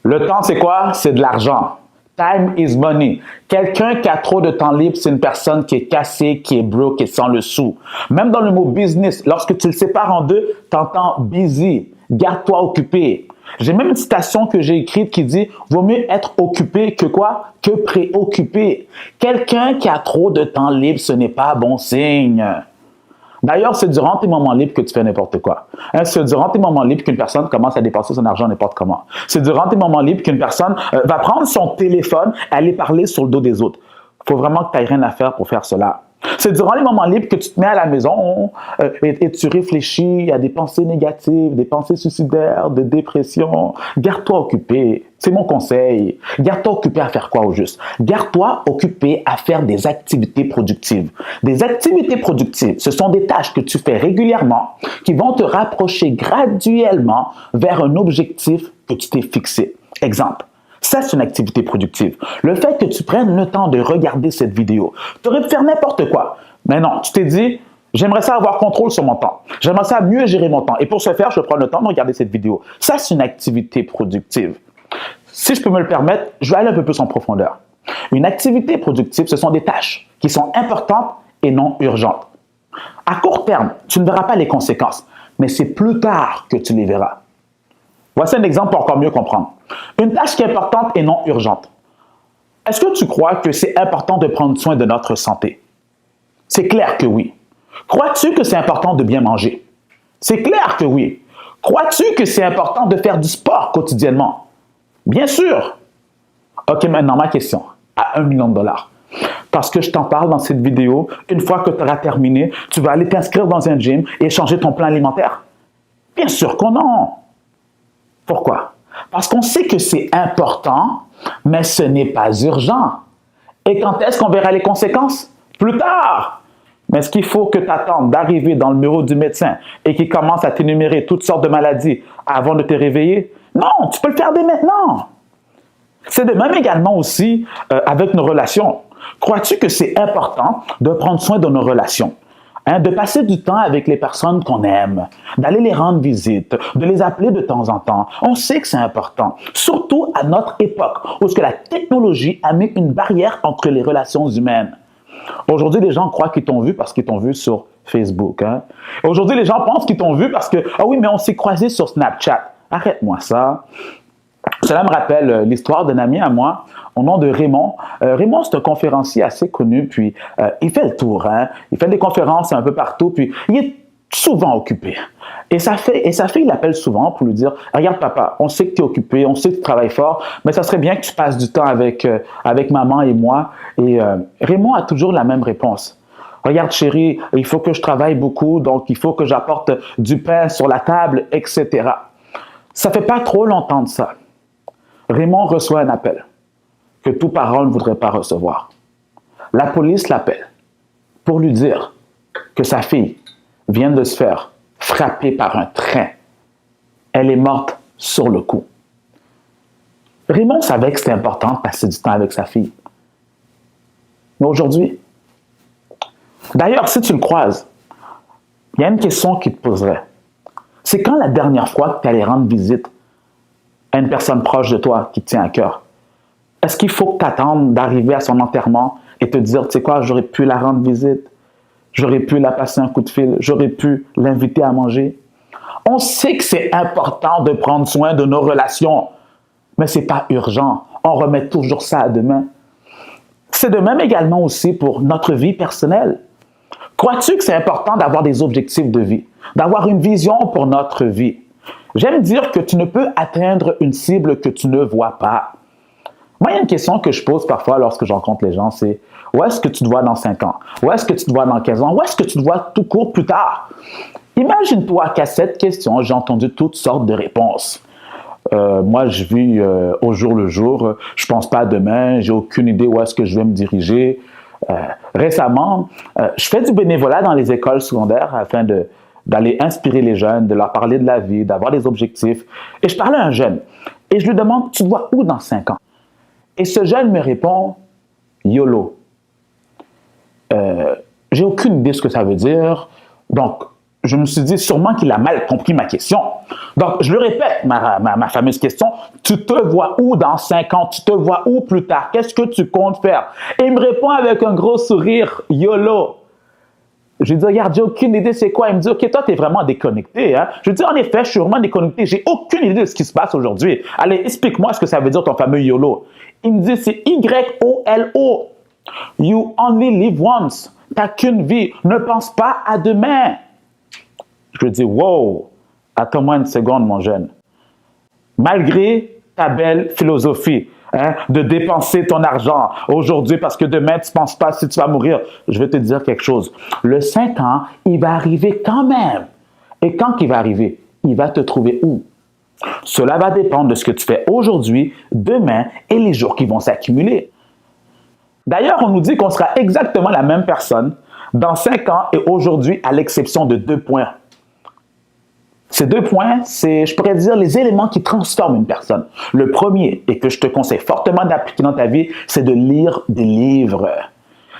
Le temps, c'est quoi? C'est de l'argent. Time is money. Quelqu'un qui a trop de temps libre, c'est une personne qui est cassée, qui est broke et sans le sou. Même dans le mot business, lorsque tu le sépares en deux, tu entends busy. Garde-toi occupé. J'ai même une citation que j'ai écrite qui dit « Vaut mieux être occupé que quoi? Que préoccupé. » Quelqu'un qui a trop de temps libre, ce n'est pas bon signe. D'ailleurs, c'est durant tes moments libres que tu fais n'importe quoi. C'est durant tes moments libres qu'une personne commence à dépenser son argent n'importe comment. C'est durant tes moments libres qu'une personne va prendre son téléphone et aller parler sur le dos des autres. Il faut vraiment que tu n'aies rien à faire pour faire cela. C'est durant les moments libres que tu te mets à la maison et tu réfléchis à des pensées négatives, des pensées suicidaires, de dépression. Garde-toi occupé. C'est mon conseil. Garde-toi occupé à faire quoi au juste? Garde-toi occupé à faire des activités productives. Des activités productives, ce sont des tâches que tu fais régulièrement qui vont te rapprocher graduellement vers un objectif que tu t'es fixé. Exemple. Ça, c'est une activité productive. Le fait que tu prennes le temps de regarder cette vidéo, tu aurais pu faire n'importe quoi. Mais non, tu t'es dit, j'aimerais ça avoir contrôle sur mon temps. J'aimerais ça mieux gérer mon temps. Et pour ce faire, je vais prendre le temps de regarder cette vidéo. Ça, c'est une activité productive. Si je peux me le permettre, je vais aller un peu plus en profondeur. Une activité productive, ce sont des tâches qui sont importantes et non urgentes. À court terme, tu ne verras pas les conséquences, mais c'est plus tard que tu les verras. Voici un exemple pour encore mieux comprendre. Une tâche qui est importante et non urgente. Est-ce que tu crois que c'est important de prendre soin de notre santé? C'est clair que oui. Crois-tu que c'est important de bien manger? C'est clair que oui. Crois-tu que c'est important de faire du sport quotidiennement? Bien sûr. OK, maintenant ma question, à 1 million de dollars. Parce que je t'en parle dans cette vidéo, une fois que tu auras terminé, tu vas aller t'inscrire dans un gym et changer ton plan alimentaire? Bien sûr que non. Pourquoi? Parce qu'on sait que c'est important, mais ce n'est pas urgent. Et quand est-ce qu'on verra les conséquences? Plus tard. Mais est-ce qu'il faut que tu attendes d'arriver dans le bureau du médecin et qu'il commence à t'énumérer toutes sortes de maladies avant de te réveiller? Non, tu peux le faire dès maintenant. C'est de même également aussi avec nos relations. Crois-tu que c'est important de prendre soin de nos relations? De passer du temps avec les personnes qu'on aime, d'aller les rendre visite, de les appeler de temps en temps. On sait que c'est important, surtout à notre époque, où la technologie a mis une barrière entre les relations humaines. Aujourd'hui, les gens croient qu'ils t'ont vu parce qu'ils t'ont vu sur Facebook. Aujourd'hui, les gens pensent qu'ils t'ont vu parce que « Ah oui, mais on s'est croisés sur Snapchat. » Arrête-moi ça. Cela me rappelle l'histoire d'un ami à moi au nom de Raymond. Raymond, c'est un conférencier assez connu, puis il fait le tour. Il fait des conférences un peu partout, puis il est souvent occupé. Et sa fille l'appelle souvent pour lui dire « Regarde papa, on sait que tu es occupé, on sait que tu travailles fort, mais ça serait bien que tu passes du temps avec maman et moi. » Et Raymond a toujours la même réponse. « Regarde chérie, il faut que je travaille beaucoup, donc il faut que j'apporte du pain sur la table, etc. » Ça fait pas trop longtemps de ça. Raymond reçoit un appel que tout parent ne voudrait pas recevoir. La police l'appelle pour lui dire que sa fille vient de se faire frapper par un train. Elle est morte sur le coup. Raymond savait que c'était important de passer du temps avec sa fille. Mais aujourd'hui, d'ailleurs, si tu le croises, il y a une question qui te poserait. C'est quand la dernière fois que tu allais rendre visite à une personne proche de toi qui te tient à cœur? Est-ce qu'il faut que tu attendes d'arriver à son enterrement et te dire, tu sais quoi, j'aurais pu la rendre visite, j'aurais pu la passer un coup de fil, j'aurais pu l'inviter à manger? On sait que c'est important de prendre soin de nos relations, mais ce n'est pas urgent. On remet toujours ça à demain. C'est de même également aussi pour notre vie personnelle. Crois-tu que c'est important d'avoir des objectifs de vie, d'avoir une vision pour notre vie? J'aime dire que tu ne peux atteindre une cible que tu ne vois pas. Moi, il y a une question que je pose parfois lorsque je rencontre les gens, c'est « Où est-ce que tu te vois dans 5 ans? Où est-ce que tu te vois dans 15 ans? Où est-ce que tu te vois tout court plus tard? » Imagine-toi qu'à cette question, j'ai entendu toutes sortes de réponses. Moi, je vis au jour le jour. Je pense pas à demain. J'ai aucune idée où est-ce que je vais me diriger. Récemment, je fais du bénévolat dans les écoles secondaires afin d'aller inspirer les jeunes, de leur parler de la vie, d'avoir des objectifs. Et je parlais à un jeune et je lui demande « Tu te vois où dans 5 ans? » Et ce jeune me répond « YOLO ». J'ai aucune idée de ce que ça veut dire. Donc, je me suis dit sûrement qu'il a mal compris ma question. Donc, je le répète, ma fameuse question. Tu te vois où dans 5 ans? Tu te vois où plus tard? Qu'est-ce que tu comptes faire? Et il me répond avec un gros sourire, YOLO. Je lui dis, regarde, j'ai aucune idée c'est quoi. Il me dit, OK, toi, tu es vraiment déconnecté. Hein? Je lui dis, en effet, je suis vraiment déconnecté. J'ai aucune idée de ce qui se passe aujourd'hui. Allez, explique-moi ce que ça veut dire ton fameux YOLO. Il me dit, c'est YOLO. You only live once. Tu n'as qu'une vie. Ne pense pas à demain. Je lui dis, wow, attends-moi une seconde, mon jeune. Malgré ta belle philosophie, hein, de dépenser ton argent aujourd'hui parce que demain, tu ne penses pas si tu vas mourir, je vais te dire quelque chose. Le 5 ans, il va arriver quand même. Et quand il va arriver, il va te trouver où? Cela va dépendre de ce que tu fais aujourd'hui, demain et les jours qui vont s'accumuler. D'ailleurs, on nous dit qu'on sera exactement la même personne dans 5 ans et aujourd'hui, à l'exception de 2 points. Ces 2 points, c'est, je pourrais dire, les éléments qui transforment une personne. Le premier, et que je te conseille fortement d'appliquer dans ta vie, c'est de lire des livres.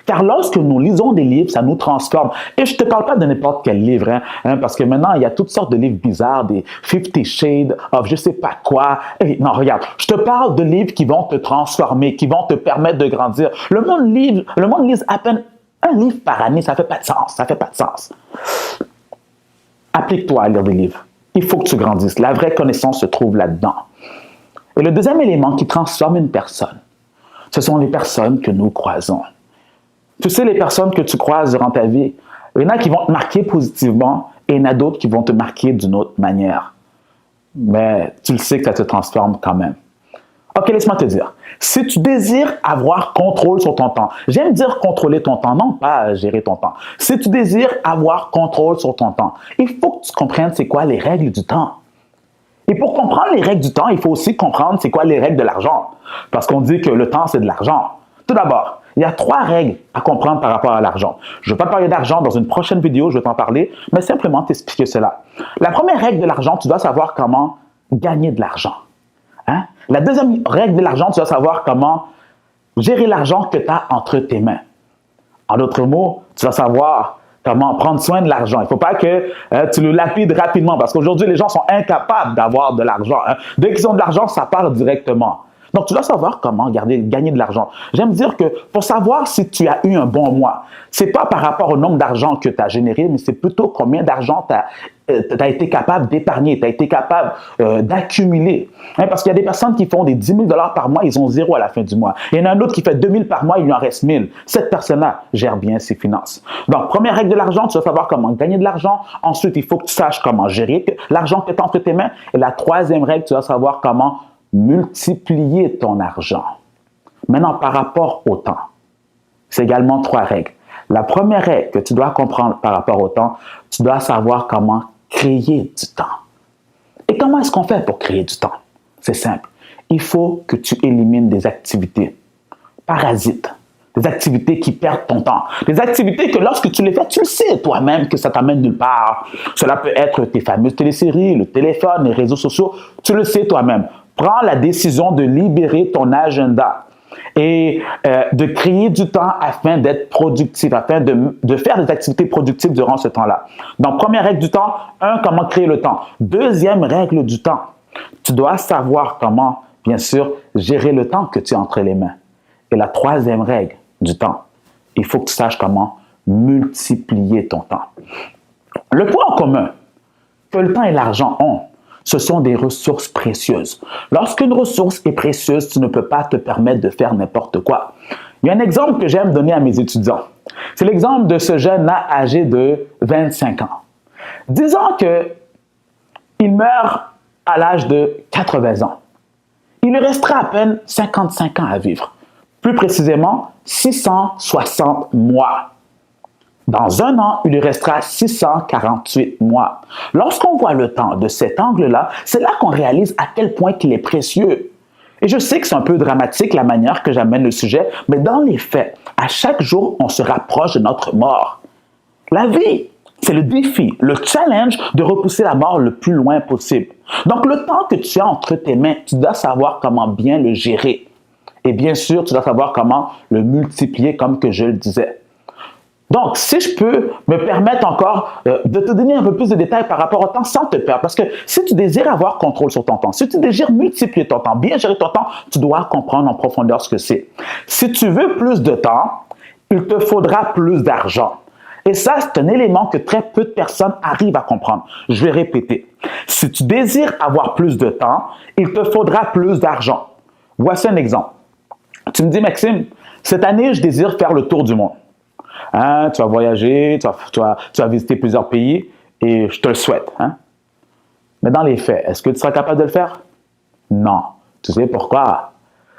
Car lorsque nous lisons des livres, ça nous transforme. Et je ne te parle pas de n'importe quel livre, parce que maintenant, il y a toutes sortes de livres bizarres, des 50 Shades of je ne sais pas quoi. Et non, regarde, je te parle de livres qui vont te transformer, qui vont te permettre de grandir. Le monde lise à peine un livre par année, ça ne fait pas de sens, ça fait pas de sens. Applique-toi à lire des livres. Il faut que tu grandisses. La vraie connaissance se trouve là-dedans. Et le deuxième élément qui transforme une personne, ce sont les personnes que nous croisons. Tu sais, les personnes que tu croises durant ta vie, il y en a qui vont te marquer positivement et il y en a d'autres qui vont te marquer d'une autre manière. Mais tu le sais que ça te transforme quand même. OK, laisse-moi te dire. Si tu désires avoir contrôle sur ton temps, j'aime dire contrôler ton temps, non pas gérer ton temps. Si tu désires avoir contrôle sur ton temps, il faut que tu comprennes c'est quoi les règles du temps. Et pour comprendre les règles du temps, il faut aussi comprendre c'est quoi les règles de l'argent. Parce qu'on dit que le temps, c'est de l'argent. Tout d'abord, il y a 3 règles à comprendre par rapport à l'argent. Je ne vais pas parler d'argent dans une prochaine vidéo, je vais t'en parler, mais simplement t'expliquer cela. La première règle de l'argent, tu dois savoir comment gagner de l'argent. Hein? La deuxième règle de l'argent, tu dois savoir comment gérer l'argent que tu as entre tes mains. En d'autres mots, tu dois savoir comment prendre soin de l'argent. Il ne faut pas que tu le lapides rapidement parce qu'aujourd'hui, les gens sont incapables d'avoir de l'argent. Hein? Dès qu'ils ont de l'argent, ça part directement. Donc, tu dois savoir comment gagner de l'argent. J'aime dire que pour savoir si tu as eu un bon mois, ce n'est pas par rapport au nombre d'argent que tu as généré, mais c'est plutôt combien d'argent tu as été capable d'épargner, tu as été capable d'accumuler. Hein, parce qu'il y a des personnes qui font des 10 000 $ par mois, ils ont 0 à la fin du mois. Il y en a un autre qui fait 2 000 par mois, il lui en reste 1 000. Cette personne-là gère bien ses finances. Donc, première règle de l'argent, tu dois savoir comment gagner de l'argent. Ensuite, il faut que tu saches comment gérer l'argent que tu as entre tes mains. Et la troisième règle, tu dois savoir comment multiplier ton argent. Maintenant, par rapport au temps, c'est également 3 règles. La première règle que tu dois comprendre par rapport au temps, tu dois savoir comment créer du temps. Et comment est-ce qu'on fait pour créer du temps? C'est simple. Il faut que tu élimines des activités parasites, des activités qui perdent ton temps, des activités que lorsque tu les fais, tu le sais toi-même que ça t'amène nulle part. Cela peut être tes fameuses téléséries, le téléphone, les réseaux sociaux, tu le sais toi-même. Prends la décision de libérer ton agenda et de créer du temps afin d'être productif, afin de faire des activités productives durant ce temps-là. Donc, première règle du temps, 1, comment créer le temps. Deuxième règle du temps, tu dois savoir comment, bien sûr, gérer le temps que tu as entre les mains. Et la troisième règle du temps, il faut que tu saches comment multiplier ton temps. Le point en commun que le temps et l'argent ont, ce sont des ressources précieuses. Lorsqu'une ressource est précieuse, tu ne peux pas te permettre de faire n'importe quoi. Il y a un exemple que j'aime donner à mes étudiants. C'est l'exemple de ce jeune-là âgé de 25 ans. Disons qu'il meurt à l'âge de 80 ans. Il lui restera à peine 55 ans à vivre. Plus précisément, 660 mois. Dans 1 an, il lui restera 648 mois. Lorsqu'on voit le temps de cet angle-là, c'est là qu'on réalise à quel point il est précieux. Et je sais que c'est un peu dramatique la manière que j'amène le sujet, mais dans les faits, à chaque jour, on se rapproche de notre mort. La vie, c'est le défi, le challenge de repousser la mort le plus loin possible. Donc, le temps que tu as entre tes mains, tu dois savoir comment bien le gérer. Et bien sûr, tu dois savoir comment le multiplier comme que je le disais. Donc, si je peux me permettre encore de te donner un peu plus de détails par rapport au temps sans te perdre, parce que si tu désires avoir contrôle sur ton temps, si tu désires multiplier ton temps, bien gérer ton temps, tu dois comprendre en profondeur ce que c'est. Si tu veux plus de temps, il te faudra plus d'argent. Et ça, c'est un élément que très peu de personnes arrivent à comprendre. Je vais répéter. Si tu désires avoir plus de temps, il te faudra plus d'argent. Voici un exemple. Tu me dis, Maxime, cette année, je désire faire le tour du monde. Hein, tu vas voyager, tu vas visiter plusieurs pays et je te le souhaite. Hein? Mais dans les faits, est-ce que tu seras capable de le faire? Non. Tu sais pourquoi?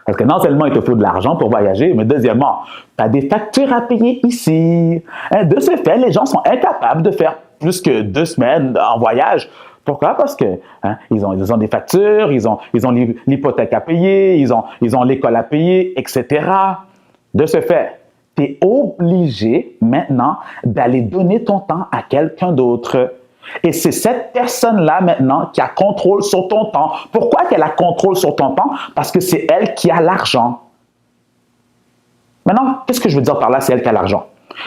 Parce que non seulement il te faut de l'argent pour voyager, mais deuxièmement, tu as des factures à payer ici. Hein, de ce fait, les gens sont incapables de faire plus que 2 semaines en voyage. Pourquoi? Parce que ils ont des factures, ils ont l'hypothèque à payer, ils ont l'école à payer, etc. De ce fait, tu es obligé maintenant d'aller donner ton temps à quelqu'un d'autre. Et c'est cette personne-là maintenant qui a contrôle sur ton temps. Pourquoi qu'elle a contrôle sur ton temps? Parce que c'est elle qui a l'argent. Maintenant, qu'est-ce que je veux dire par là, c'est elle qui a l'argent?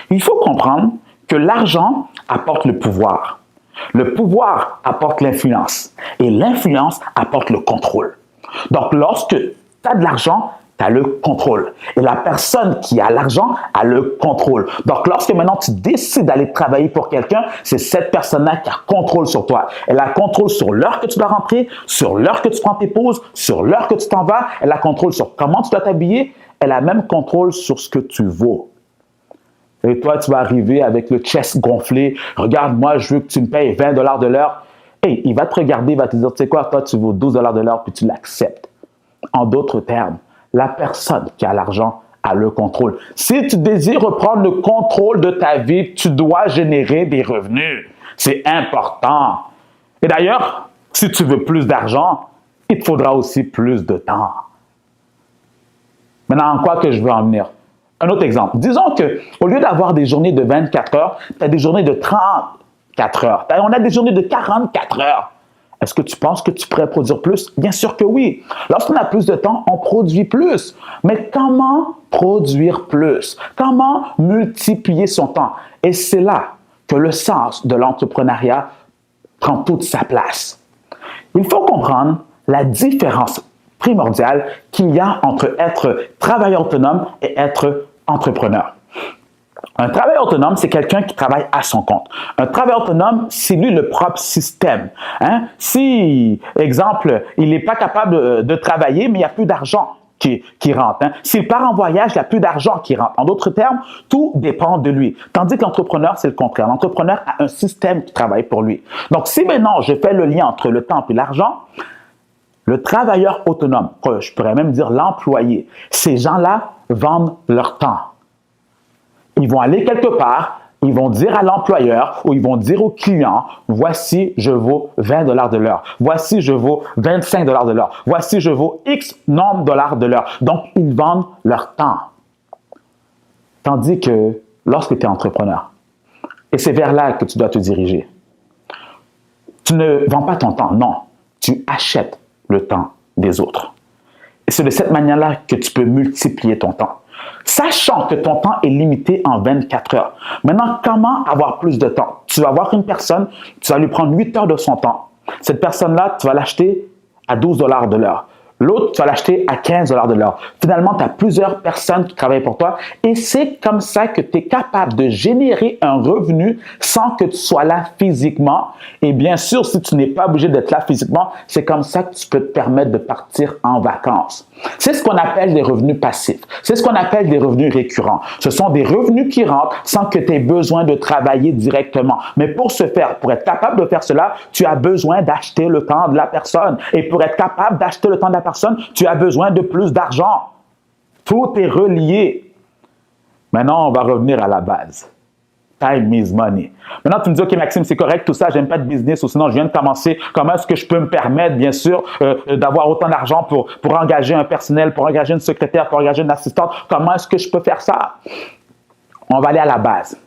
Il faut comprendre que l'argent apporte le pouvoir. Le pouvoir apporte l'influence. Et l'influence apporte le contrôle. Donc, lorsque tu as de l'argent, tu as le contrôle. Et la personne qui a l'argent a le contrôle. Donc, lorsque maintenant tu décides d'aller travailler pour quelqu'un, c'est cette personne-là qui a contrôle sur toi. Elle a contrôle sur l'heure que tu dois rentrer, sur l'heure que tu prends tes pauses, sur l'heure que tu t'en vas. Elle a contrôle sur comment tu dois t'habiller. Elle a même contrôle sur ce que tu vaux. Et toi, tu vas arriver avec le chest gonflé. Regarde, moi, je veux que tu me payes 20 $ de l'heure. Et il va te regarder, il va te dire, tu sais quoi, toi, tu vaux 12 $ de l'heure, puis tu l'acceptes. En d'autres termes, la personne qui a l'argent a le contrôle. Si tu désires reprendre le contrôle de ta vie, tu dois générer des revenus. C'est important. Et d'ailleurs, si tu veux plus d'argent, il te faudra aussi plus de temps. Maintenant, en quoi que je veux en venir? Un autre exemple. Disons qu'au lieu d'avoir des journées de 24 heures, tu as des journées de 34 heures. On a des journées de 44 heures. Est-ce que tu penses que tu pourrais produire plus? Bien sûr que oui. Lorsqu'on a plus de temps, on produit plus. Mais comment produire plus? Comment multiplier son temps? Et c'est là que le sens de l'entrepreneuriat prend toute sa place. Il faut comprendre la différence primordiale qu'il y a entre être travailleur autonome et être entrepreneur. Un travailleur autonome, c'est quelqu'un qui travaille à son compte. Un travailleur autonome, c'est lui le propre système. Hein? Si, exemple, il n'est pas capable de travailler, mais il n'y a plus d'argent qui rentre. Hein? S'il part en voyage, il n'y a plus d'argent qui rentre. En d'autres termes, tout dépend de lui. Tandis que l'entrepreneur, c'est le contraire. L'entrepreneur a un système qui travaille pour lui. Donc, si maintenant je fais le lien entre le temps et l'argent, le travailleur autonome, je pourrais même dire l'employé, ces gens-là vendent leur temps. Ils vont aller quelque part, ils vont dire à l'employeur ou ils vont dire au client, voici, je vaux 20 $ de l'heure. Voici, je vaux 25 $ de l'heure. Voici, je vaux X nombre de dollars de l'heure. Donc, ils vendent leur temps. Tandis que lorsque tu es entrepreneur, et c'est vers là que tu dois te diriger, tu ne vends pas ton temps, non. Tu achètes le temps des autres. Et c'est de cette manière-là que tu peux multiplier ton temps. Sachant que ton temps est limité en 24 heures. Maintenant, comment avoir plus de temps? Tu vas voir une personne, tu vas lui prendre 8 heures de son temps. Cette personne-là, tu vas l'acheter à 12 $ de l'heure. L'autre, tu vas l'acheter à 15 $ de l'heure. Finalement, tu as plusieurs personnes qui travaillent pour toi et c'est comme ça que tu es capable de générer un revenu sans que tu sois là physiquement. Et bien sûr, si tu n'es pas obligé d'être là physiquement, c'est comme ça que tu peux te permettre de partir en vacances. C'est ce qu'on appelle des revenus passifs. C'est ce qu'on appelle des revenus récurrents. Ce sont des revenus qui rentrent sans que tu aies besoin de travailler directement. Mais pour ce faire, pour être capable de faire cela, tu as besoin d'acheter le temps de la personne. Et pour être capable d'acheter le temps de la personne, tu as besoin de plus d'argent. Tout est relié. Maintenant, on va revenir à la base. Time is money. Maintenant, tu me dis, OK, Maxime, c'est correct, tout ça, j'aime pas de business, ou sinon, je viens de commencer. Comment est-ce que je peux me permettre, bien sûr, d'avoir autant d'argent pour engager un personnel, pour engager une secrétaire, pour engager une assistante? Comment est-ce que je peux faire ça? On va aller à la base.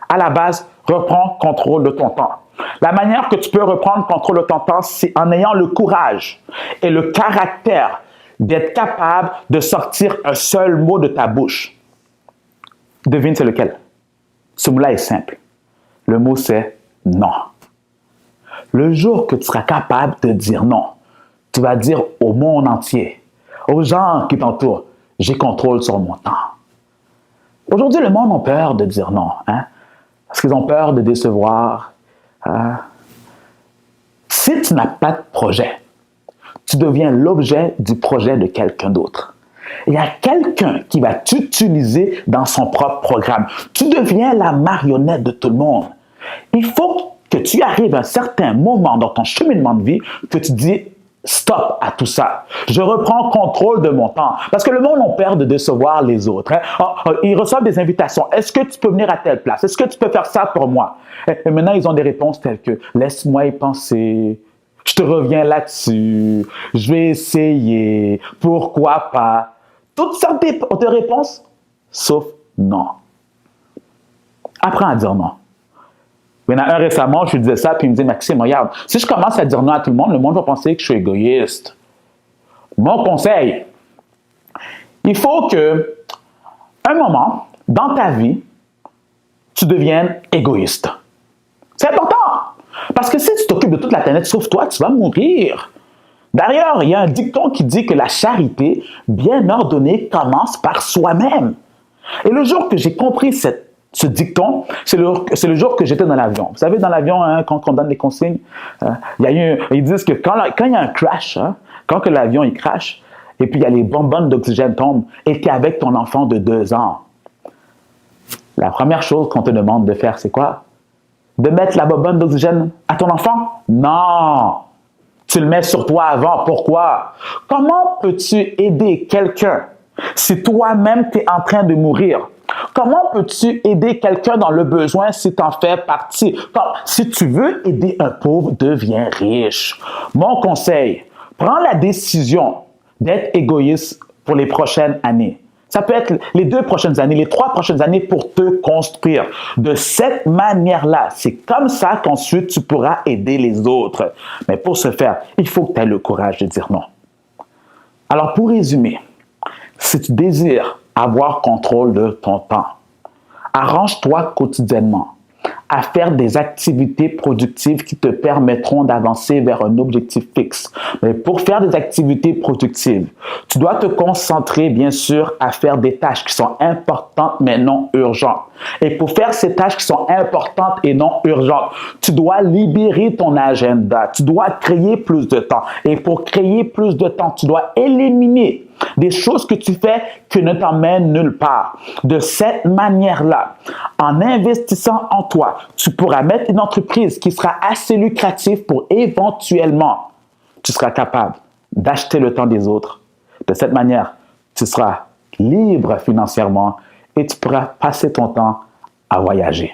À la base, reprends contrôle de ton temps. La manière que tu peux reprendre contrôle de ton temps, c'est en ayant le courage et le caractère d'être capable de sortir un seul mot de ta bouche. Devine, c'est lequel? Ce mot-là est simple. Le mot, c'est non. Le jour que tu seras capable de dire non, tu vas dire au monde entier, aux gens qui t'entourent, j'ai contrôle sur mon temps. Aujourd'hui, le monde a peur de dire non, hein? Parce qu'ils ont peur de décevoir. Si tu n'as pas de projet, tu deviens l'objet du projet de quelqu'un d'autre. Il y a quelqu'un qui va t'utiliser dans son propre programme. Tu deviens la marionnette de tout le monde. Il faut que tu arrives à un certain moment dans ton cheminement de vie que tu dis stop à tout ça. Je reprends contrôle de mon temps. Parce que le monde a peur de décevoir les autres. Hein? Ils reçoivent des invitations. Est-ce que tu peux venir à telle place? Est-ce que tu peux faire ça pour moi? Et maintenant, ils ont des réponses telles que laisse-moi y penser. Je te reviens là-dessus. Je vais essayer. Pourquoi pas? Toutes sortes de réponses, sauf non. Apprends à dire non. Il y en a un récemment, je lui disais ça, puis il me dit, Maxime, regarde, si je commence à dire non à tout le monde va penser que je suis égoïste. Mon conseil, il faut que, un moment, dans ta vie, tu deviennes égoïste. C'est important. Parce que si tu t'occupes de toute la planète sauf toi, tu vas mourir. D'ailleurs, il y a un dicton qui dit que la charité bien ordonnée commence par soi-même. Et le jour que j'ai compris ce dicton, c'est le jour que j'étais dans l'avion. Vous savez, dans l'avion, hein, quand on donne les consignes, ils disent que quand il y a un crash, hein, quand que l'avion il crash, et puis il y a les bonbonnes d'oxygène tombent, et tu es avec ton enfant de 2 ans, la première chose qu'on te demande de faire, c'est quoi? De mettre la bonbonne d'oxygène à ton enfant? Non! Tu le mets sur toi avant. Pourquoi? Comment peux-tu aider quelqu'un si toi-même tu es en train de mourir? Comment peux-tu aider quelqu'un dans le besoin si tu en fais partie? Si tu veux aider un pauvre, deviens riche. Mon conseil, prends la décision d'être égoïste pour les prochaines années. Ça peut être les 2 prochaines années, les 3 prochaines années pour te construire. De cette manière-là, c'est comme ça qu'ensuite tu pourras aider les autres. Mais pour ce faire, il faut que tu aies le courage de dire non. Alors pour résumer, si tu désires avoir contrôle de ton temps, arrange-toi quotidiennement à faire des activités productives qui te permettront d'avancer vers un objectif fixe. Mais pour faire des activités productives, tu dois te concentrer, bien sûr, à faire des tâches qui sont importantes mais non urgentes. Et pour faire ces tâches qui sont importantes et non urgentes, tu dois libérer ton agenda. Tu dois créer plus de temps. Et pour créer plus de temps, tu dois éliminer des choses que tu fais qui ne t'emmènent nulle part. De cette manière-là, en investissant en toi, tu pourras mettre une entreprise qui sera assez lucrative pour éventuellement, tu seras capable d'acheter le temps des autres. De cette manière, tu seras libre financièrement et tu pourras passer ton temps à voyager.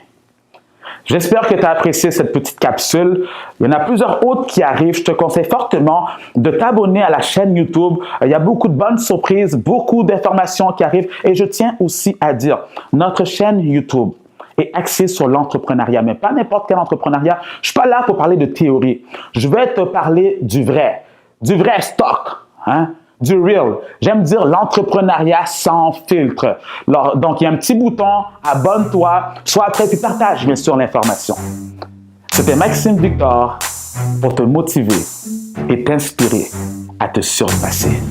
J'espère que tu as apprécié cette petite capsule. Il y en a plusieurs autres qui arrivent. Je te conseille fortement de t'abonner à la chaîne YouTube. Il y a beaucoup de bonnes surprises, beaucoup d'informations qui arrivent. Et je tiens aussi à dire, notre chaîne YouTube est axée sur l'entrepreneuriat, mais pas n'importe quel entrepreneuriat. Je ne suis pas là pour parler de théorie. Je vais te parler du vrai stock, hein? Du real. J'aime dire l'entrepreneuriat sans filtre. Donc, il y a un petit bouton, abonne-toi, sois prêt et partage bien sûr l'information. C'était Maxime Victor pour te motiver et t'inspirer à te surpasser.